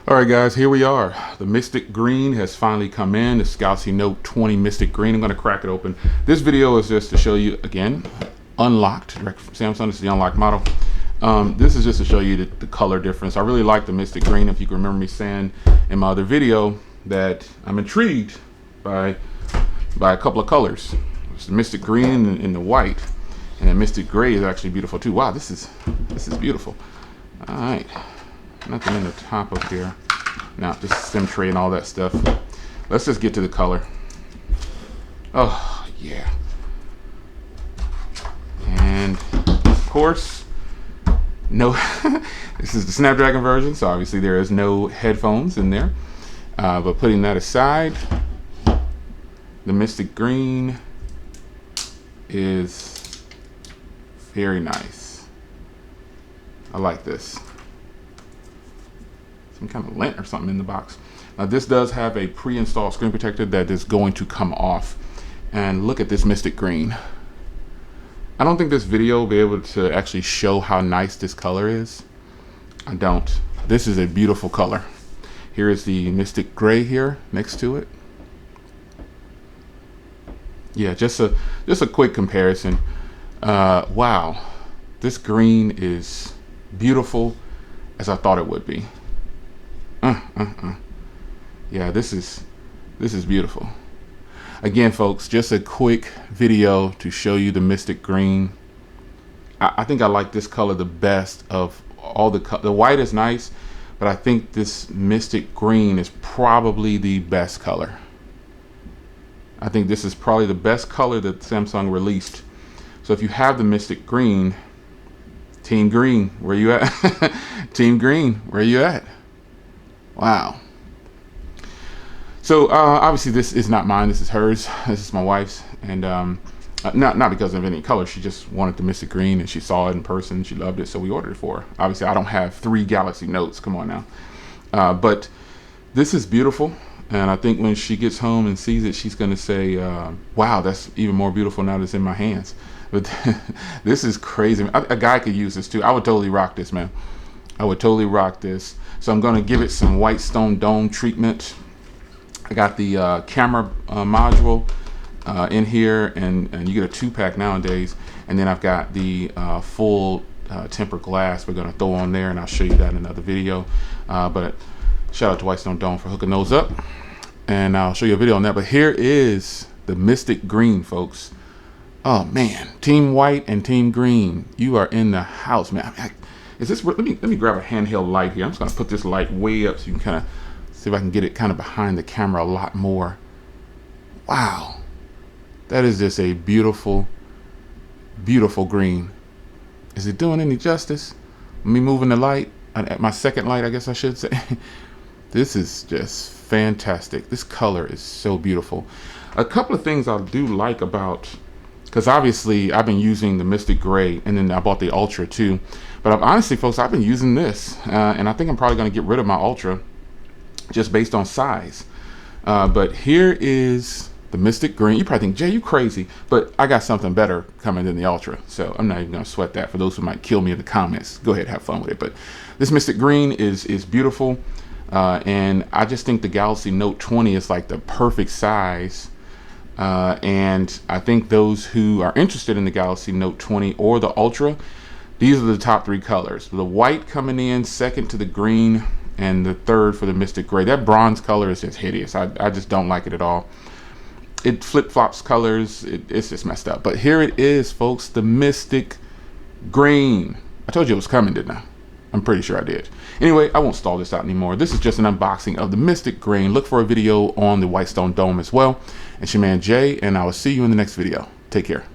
All right, guys, here we are. The Mystic Green has finally come in. The Galaxy Note 20 Mystic Green. I'm going to crack it open. This video is just to show you, again, unlocked. Direct from Samsung. This is the unlocked model. This is just to show you the color difference. I really like the Mystic Green. If you can remember me saying in my other video that I'm intrigued by a couple of colors. It's the Mystic Green and the white. And the Mystic Gray is actually beautiful too. Wow, this is beautiful. All right. Nothing in the top up here. Now, just SIM tray and all that stuff. Let's just get to the color. Oh, yeah. And, of course, no, this is the Snapdragon version, so obviously there is no headphones in there. But putting that aside, the Mystic Green is very nice. I like this. Some kind of lint or something in the box. Now this does have a pre-installed screen protector that is going to come off. And look at this Mystic Green. I don't think this video will be able to actually show how nice this color is. I don't. This is a beautiful color. Here is the Mystic Gray here next to it. Yeah, just a quick comparison. Wow, this green is beautiful as I thought it would be. Yeah, this is beautiful. Again, folks, just a quick video to show you the Mystic Green. I think I like this color the best of all the white is nice, but I think this Mystic Green is probably the best color. I think this is probably the best color that Samsung released. So if you have the Mystic Green, Team Green, where you at? Team Green, where you at? Wow. So obviously this is not mine, this is hers, this is my wife's, and not because of any color. She just wanted the Mystic Green and she saw it in person, she loved it, so we ordered it for her. Obviously I don't have 3 Galaxy Notes, come on now. But this is beautiful, and I think when she gets home and sees it, she's gonna say, wow, that's even more beautiful now that it's in my hands. But this is crazy. A guy could use this too. I would totally rock this, man. I would totally rock this. So I'm gonna give it some white stone dome treatment. I got the camera module in here, and you get a 2-pack nowadays. And then I've got the full tempered glass we're gonna throw on there, and I'll show you that in another video. But shout out to White Stone Dome for hooking those up, and I'll show you a video on that. But here is the Mystic Green, folks. Oh man, Team White and Team Green, you are in the house, man. Is this? Let me grab a handheld light here. I'm just gonna put this light way up so you can kind of see if I can get it kind of behind the camera a lot more. Wow, that is just a beautiful, beautiful green. Is it doing any justice? Me moving the light, my second light, I guess I should say. This is just fantastic. This color is so beautiful. A couple of things I do like about, because obviously I've been using the Mystic Gray, and then I bought the Ultra too. But honestly, folks, I've been using this, and I think I'm probably going to get rid of my Ultra just based on size. But here is the Mystic Green. You probably think, Jay, you crazy, but I got something better coming than the Ultra, so I'm not even going to sweat that. For those who might kill me in the comments, go ahead, have fun with it. But this Mystic Green is beautiful, and I just think the Galaxy Note 20 is like the perfect size. And I think those who are interested in the Galaxy Note 20 or the Ultra, these are the top 3 colors. The white coming in second to the green, and the third for the Mystic Gray. That bronze color is just hideous. I just don't like it at all. It flip-flops colors. It's just messed up. But here it is, folks, the Mystic Green. I told you it was coming, didn't I? I'm pretty sure I did. Anyway, I won't stall this out anymore. This is just an unboxing of the Mystic Green. Look for a video on the White Stone Dome as well. It's your man Jay, and I will see you in the next video. Take care.